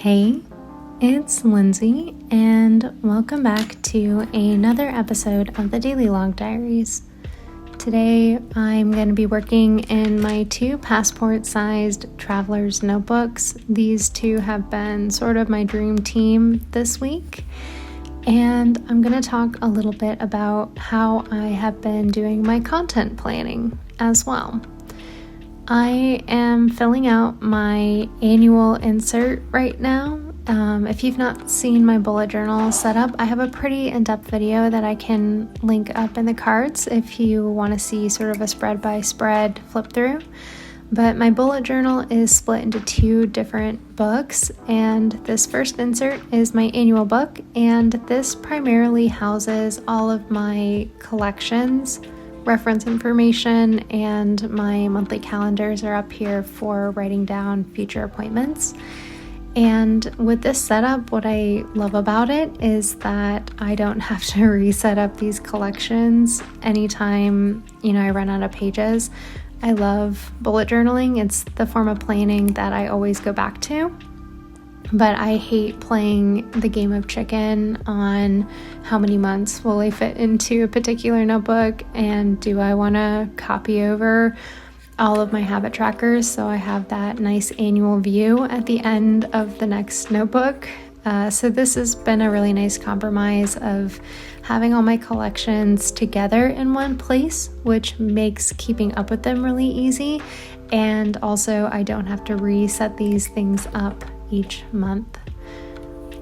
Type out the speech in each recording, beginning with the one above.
Hey, it's Lindsay, and welcome back to another episode of the Daily Log Diaries. Today, I'm going to be working in my two passport-sized traveler's notebooks. These two have been sort of my dream team this week, and I'm going to talk a little bit about how I have been doing my content planning as well. I am filling out my annual insert right now. If you've not seen my bullet journal setup, I have a pretty in-depth video that I can link up in the cards if you want to see sort of a spread by spread flip through. But my bullet journal is split into two different books, and this first insert is my annual book, and this primarily houses all of my collections, reference information, and my monthly calendars are up here for writing down future appointments. And with this setup, what I love about it is that I don't have to reset up these collections anytime, I run out of pages. I love bullet journaling. It's the form of planning that I always go back to. But I hate playing the game of chicken on how many months will I fit into a particular notebook, and do I want to copy over all of my habit trackers so I have that nice annual view at the end of the next notebook. So this has been a really nice compromise of having all my collections together in one place, which makes keeping up with them really easy. And also I don't have to reset these things up each month.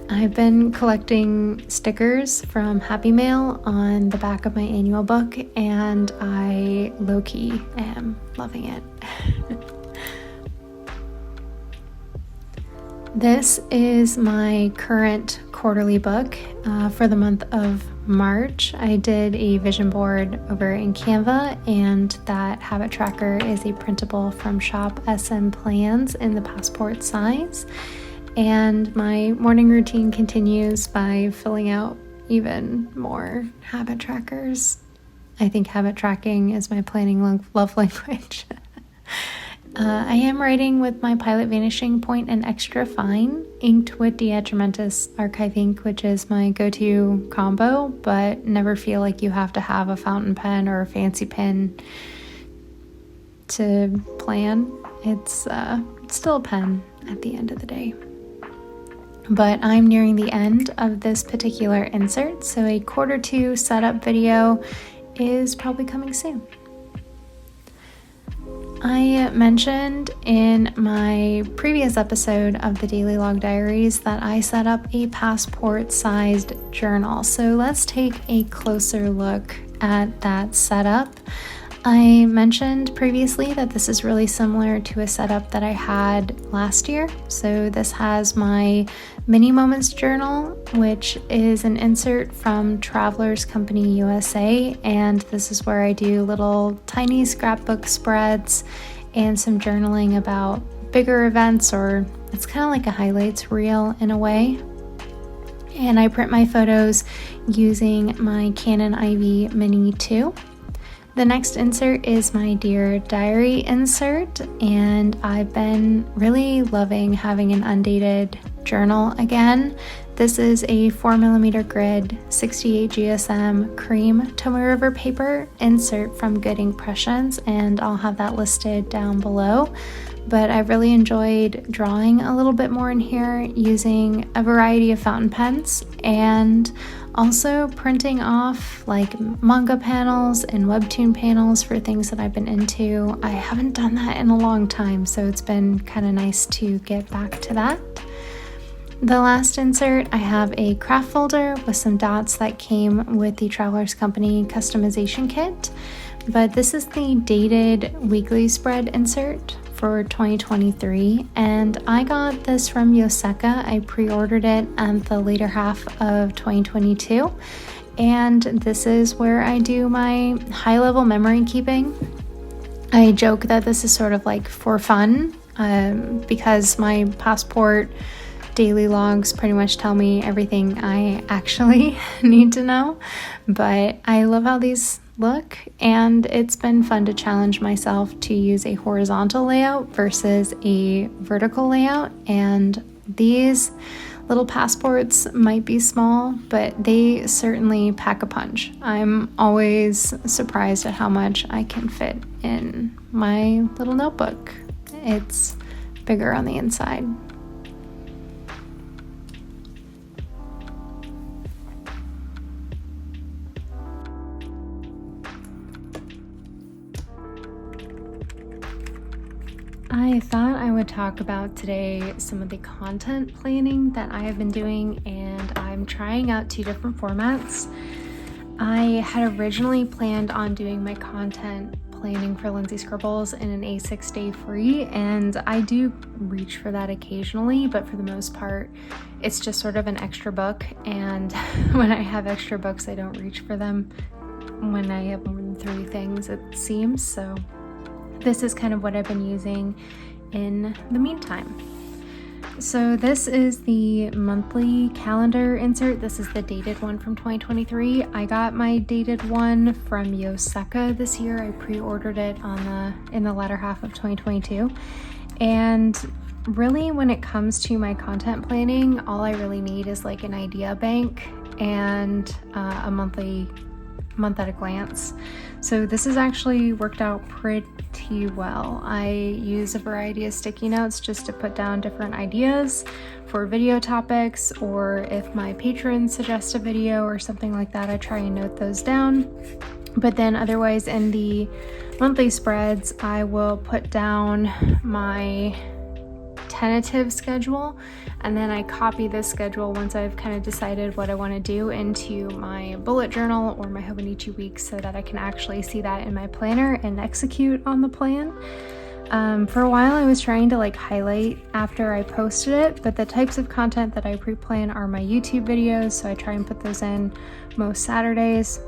I've been collecting stickers from Happy Mail on the back of my annual book, and I low-key am loving it. This is my current quarterly book for the month of March. I did a vision board over in Canva, and that habit tracker is a printable from Shop SM Plans in the passport size. And my morning routine continues by filling out even more habit trackers. I think habit tracking is my planning love language. I am writing with my Pilot Vanishing Point and Extra Fine, inked with Diatramentus Archive ink, which is my go-to combo, but never feel like you have to have a fountain pen or a fancy pen to plan. It's still a pen at the end of the day. But I'm nearing the end of this particular insert, so a quarter two setup video is probably coming soon. I mentioned in my previous episode of the Daily Log Diaries that I set up a passport-sized journal. So let's take a closer look at that setup. I mentioned previously that this is really similar to a setup that I had last year. So this has my Mini Moments journal, which is an insert from Travelers Company USA, and this is where I do little tiny scrapbook spreads and some journaling about bigger events, or it's kind of like a highlights reel in a way. And I print my photos using my Canon IV Mini 2. The next insert is my Dear Diary insert, and I've been really loving having an undated journal again. This is a 4mm grid 68 GSM cream Tomoe River paper insert from GoodInkPressions, and I'll have that listed down below. But I've really enjoyed drawing a little bit more in here using a variety of fountain pens, and also printing off like manga panels and webtoon panels for things that I've been into. I haven't done that in a long time, so it's been kind of nice to get back to that. The last insert, I have a craft folder with some dots that came with the Travelers Company customization kit, but this is the dated weekly spread insert for 2023, and I got this from Yoseka. I pre-ordered it at the later half of 2022, and this is where I do my high-level memory keeping. I joke that this is sort of like for fun, because my passport daily logs pretty much tell me everything I actually need to know, but I love how these look, and it's been fun to challenge myself to use a horizontal layout versus a vertical layout, and These little passports might be small, but they certainly pack a punch. I'm always surprised at how much I can fit in my little notebook. It's bigger on the inside. I thought I would talk about today some of the content planning that I have been doing, and I'm trying out 2 different formats. I had originally planned on doing my content planning for Lindsay Scribbles in an A6 day free, and I do reach for that occasionally, but for the most part it's just sort of an extra book, and when I have extra books I don't reach for them when I have more than 3 things, it seems. So this is kind of what I've been using in the meantime. So this is the monthly calendar insert. This is the dated one from 2023. I got my dated one from Yoseka this year. I pre-ordered it in the latter half of 2022. And really, when it comes to my content planning, all I really need is like an idea bank and a month at a glance. So this has actually worked out pretty well. I use a variety of sticky notes just to put down different ideas for video topics, or if my patrons suggest a video or something like that, I try and note those down. But then otherwise in the monthly spreads, I will put down my tentative schedule, and then I copy this schedule once I've kind of decided what I want to do into my bullet journal or my Hobonichi week, so that I can actually see that in my planner and execute on the plan. For a while I was trying to like highlight after I posted it, but the types of content that I pre-plan are my YouTube videos, so I try and put those in most Saturdays.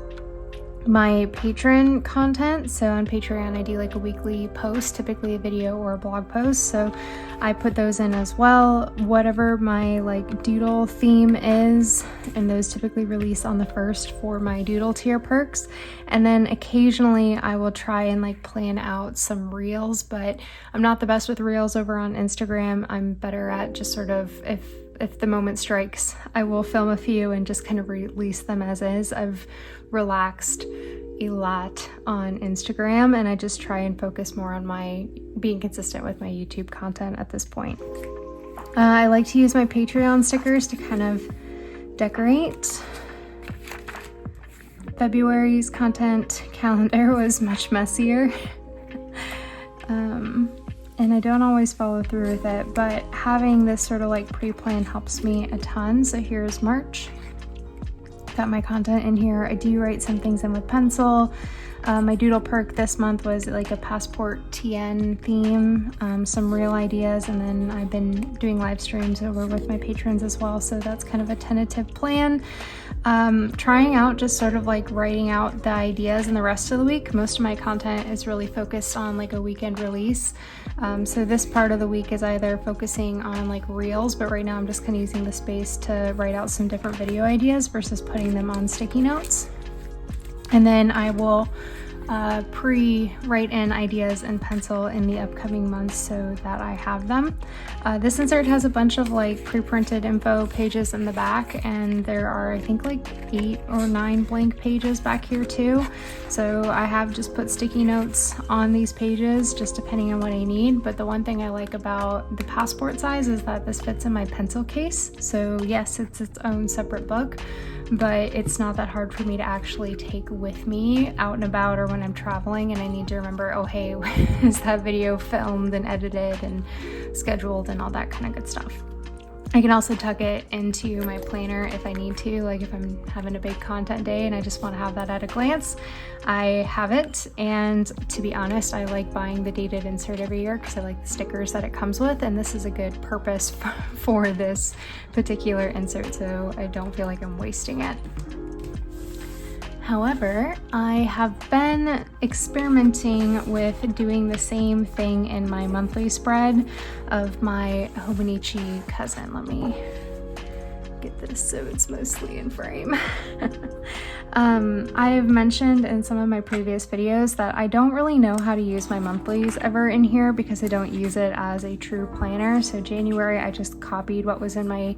My patron content, so on Patreon I do like a weekly post, typically a video or a blog post, so I put those in as well. Whatever my like doodle theme is, and those typically release on the 1st for my doodle tier perks. And then occasionally I will try and like plan out some reels, but I'm not the best with reels over on Instagram. I'm better at just sort of, if the moment strikes, I will film a few and just kind of release them as is. I've relaxed a lot on Instagram, and I just try and focus more on my being consistent with my YouTube content at this point. I like to use my Patreon stickers to kind of decorate. February's content calendar was much messier. And I don't always follow through with it, but having this sort of like pre-plan helps me a ton. So here's March. Got my content in here. I do write some things in with pencil. My doodle perk this month was like a passport TN theme, some real ideas, and then I've been doing live streams over with my patrons as well, so that's kind of a tentative plan. Trying out just sort of like writing out the ideas in the rest of the week. Most of my content is really focused on like a weekend release, so this part of the week is either focusing on like reels, but right now I'm just kind of using the space to write out some different video ideas versus putting them on sticky notes. And then I will pre-write in ideas in pencil in the upcoming months so that I have them. This insert has a bunch of like pre-printed info pages in the back, and there are I think like 8 or 9 blank pages back here too. So I have just put sticky notes on these pages just depending on what I need. But the one thing I like about the passport size is that this fits in my pencil case. So yes, it's its own separate book, but it's not that hard for me to actually take with me out and about or when I'm traveling and I need to remember, oh hey, is that video filmed and edited and scheduled and all that kind of good stuff. I can also tuck it into my planner if I need to, like if I'm having a big content day and I just want to have that at a glance, I have it. And to be honest, I like buying the dated insert every year because I like the stickers that it comes with, and this is a good purpose for this particular insert, so I don't feel like I'm wasting it. However, I have been experimenting with doing the same thing in my monthly spread of my Hobonichi cousin. Let me at this so it's mostly in frame. I've mentioned in some of my previous videos that I don't really know how to use my monthlies ever in here because I don't use it as a true planner. So January, I just copied what was in my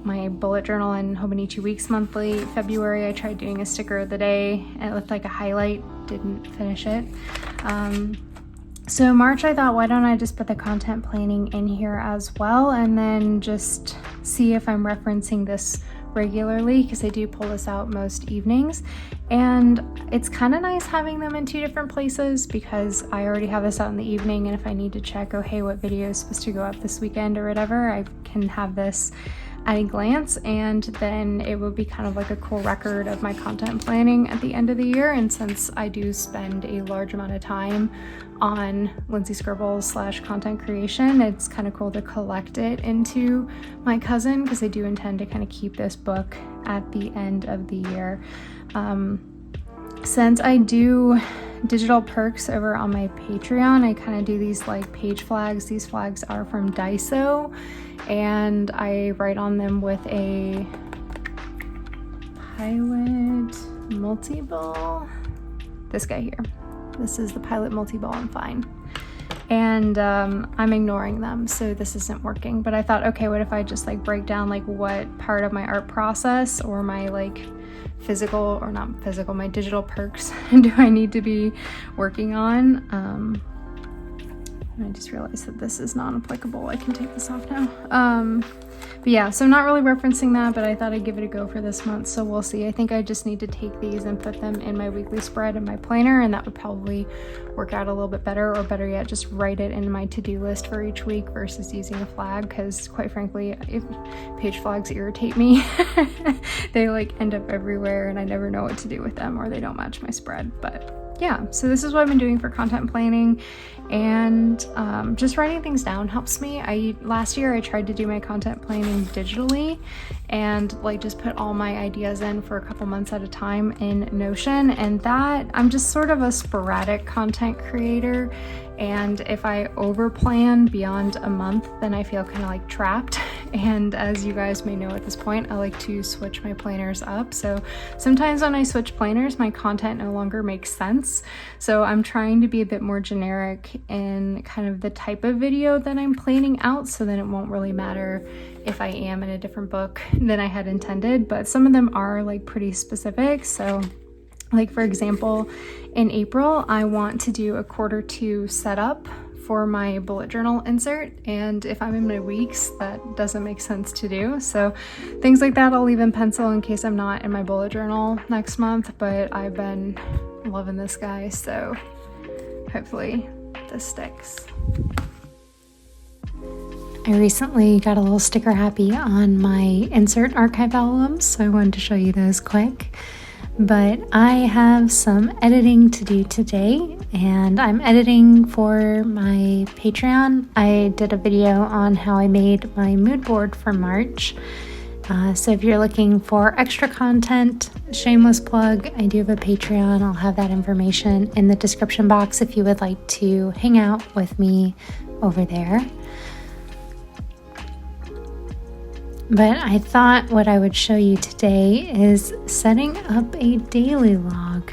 my bullet journal and Hobonichi Weeks monthly. February, I tried doing a sticker of the day and it looked like a highlight, didn't finish it. So March, I thought, why don't I just put the content planning in here as well, and then just see if I'm referencing this regularly, because I do pull this out most evenings. And it's kind of nice having them in two different places because I already have this out in the evening, and if I need to check, oh hey, what video is supposed to go up this weekend or whatever, I can have this at a glance, and then it will be kind of like a cool record of my content planning at the end of the year. And since I do spend a large amount of time on Lindsay Scribbles / content creation, it's kind of cool to collect it into my cousin, because I do intend to kind of keep this book at the end of the year. Since I do digital perks over on my Patreon, I kind of do these like page flags. These flags are from Daiso, and I write on them with a Pilot multi-ball. This guy here. This is the Pilot multi-ball and Fine. And I'm ignoring them, so this isn't working. But I thought, okay, what if I just like break down like what part of my art process or my like physical, or not physical, my digital perks do I need to be working on? I just realized that this is non-applicable. I can take this off now. But yeah, so I'm not really referencing that, but I thought I'd give it a go for this month, so we'll see. I think I just need to take these and put them in my weekly spread in my planner, and that would probably work out a little bit better, or better yet, just write it in my to-do list for each week versus using a flag, because quite frankly, if page flags irritate me. They like end up everywhere and I never know what to do with them, or they don't match my spread. But yeah, so this is what I've been doing for content planning, and just writing things down helps me. Last year I tried to do my content planning digitally and like just put all my ideas in for a couple months at a time in Notion, and that I'm just sort of a sporadic content creator, and if I over plan beyond a month, then I feel kind of like trapped. And as you guys may know at this point, I like to switch my planners up. So sometimes when I switch planners, my content no longer makes sense. So I'm trying to be a bit more generic in kind of the type of video that I'm planning out, so then it won't really matter if I am in a different book than I had intended. But some of them are like pretty specific. So like for example, in April, I want to do a Q2 setup for my bullet journal insert, and if I'm in my weeks, that doesn't make sense to do. So things like that I'll leave in pencil in case I'm not in my bullet journal next month, but I've been loving this guy, so hopefully this sticks. I recently got a little sticker happy on my insert archive albums, so I wanted to show you those quick. But I have some editing to do today, and I'm editing for my Patreon. I did a video on how I made my mood board for March. So if you're looking for extra content, shameless plug, I do have a Patreon. I'll have that information in the description box if you would like to hang out with me over there. But I thought what I would show you today is setting up a daily log.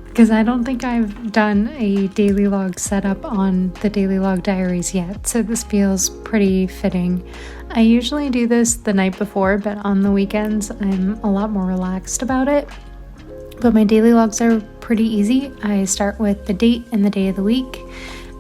Because I don't think I've done a daily log setup on the Daily Log Diaries yet, so this feels pretty fitting. I usually do this the night before, but on the weekends I'm a lot more relaxed about it. But my daily logs are pretty easy. I start with the date and the day of the week,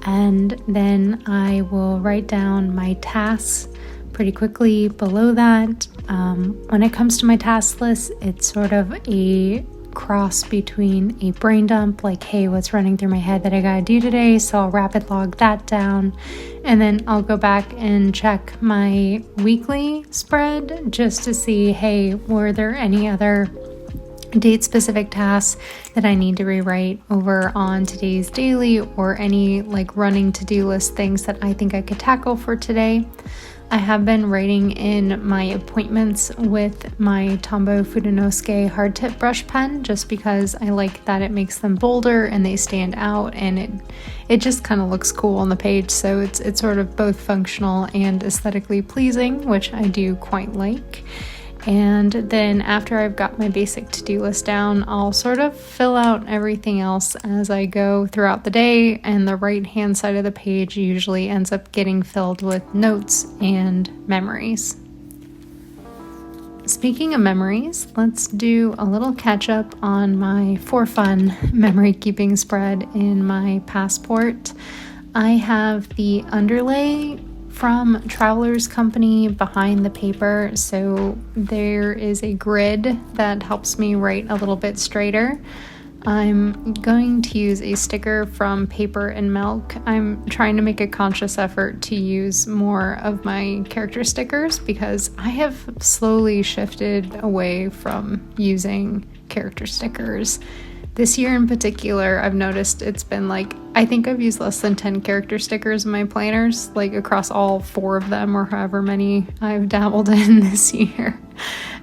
and then I will write down my tasks pretty quickly below that. When it comes to my task list, it's sort of a cross between a brain dump, like, hey, what's running through my head that I gotta do today, so I'll rapid log that down, and then I'll go back and check my weekly spread just to see, hey, were there any other date specific tasks that I need to rewrite over on today's daily, or any like running to-do list things that I think I could tackle for today. I have been writing in my appointments with my Tombow Fudenosuke hard tip brush pen just because I like that it makes them bolder and they stand out, and it just kind of looks cool on the page, so it's sort of both functional and aesthetically pleasing, which I do quite like. And then after I've got my basic to-do list down, I'll sort of fill out everything else as I go throughout the day, and the right-hand side of the page usually ends up getting filled with notes and memories. Speaking of memories, let's do a little catch-up on my for fun memory keeping spread in my passport. I have the underlay from Traveler's Company behind the paper, so there is a grid that helps me write a little bit straighter. I'm going to use a sticker from Paper and Milk. I'm trying to make a conscious effort to use more of my character stickers because I have slowly shifted away from using character stickers. This year in particular, I've noticed it's been like, I think I've used less than 10 character stickers in my planners, like across all 4 of them or however many I've dabbled in this year.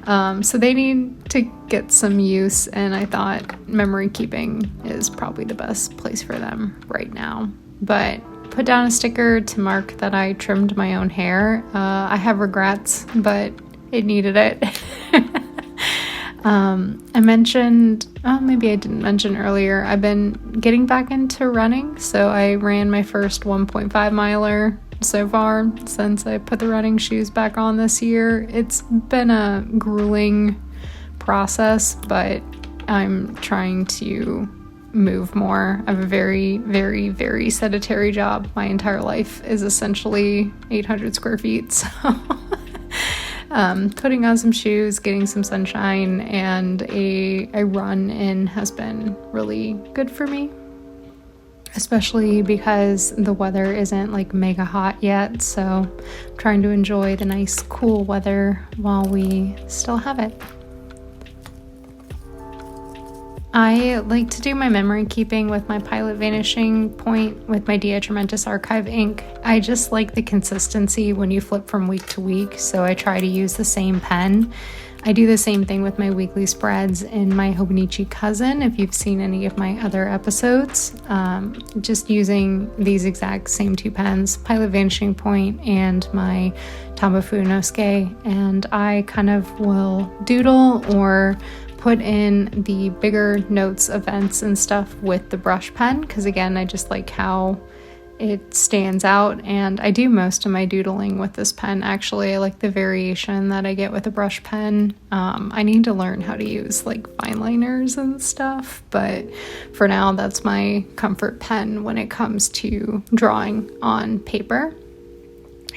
So they need to get some use, and I thought memory keeping is probably the best place for them right now. But put down a sticker to mark that I trimmed my own hair. I have regrets, but it needed it. I mentioned, maybe I didn't mention earlier, I've been getting back into running, so I ran my first 1.5 miler so far since I put the running shoes back on this year. It's been a grueling process, but I'm trying to move more. I have a very, very, very sedentary job. My entire life is essentially 800 square feet, so putting on some shoes, getting some sunshine, and a run in has been really good for me, especially because the weather isn't like mega hot yet, so I'm trying to enjoy the nice cool weather while we still have it. I like to do my memory keeping with my Pilot Vanishing Point with my Diatramentis Archive ink. I just like the consistency when you flip from week to week, so I try to use the same pen. I do the same thing with my weekly spreads in my Hobonichi Cousin, if you've seen any of my other episodes. Just using these exact same 2 pens, Pilot Vanishing Point and my Tombow Fudenosuke, and I kind of will doodle or put in the bigger notes, events, and stuff with the brush pen, because again, I just like how it stands out, and I do most of my doodling with this pen. Actually, I like the variation that I get with a brush pen. I need to learn how to use like fine liners and stuff, but for now, that's my comfort pen when it comes to drawing on paper.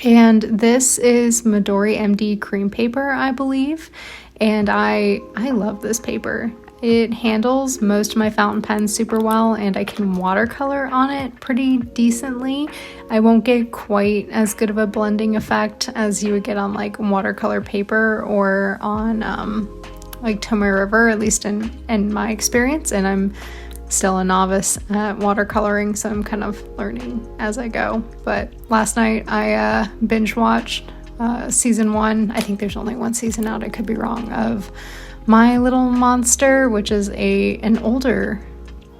And this is Midori MD cream paper, I believe. And I love this paper. It handles most of my fountain pens super well, and I can watercolor on it pretty decently. I won't get quite as good of a blending effect as you would get on like watercolor paper or on like Tomoe River, at least in my experience, and I'm still a novice at watercoloring, so I'm kind of learning as I go. But last night I binge watched season 1, I think there's only 1 season out, I could be wrong, of My Little Monster, which is an older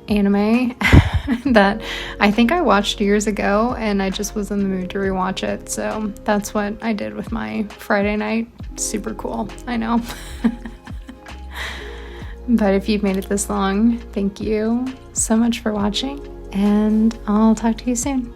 anime that I think I watched years ago, and I just was in the mood to rewatch it, so that's what I did with my Friday night. Super cool, I know. But if you've made it this long, thank you so much for watching, and I'll talk to you soon.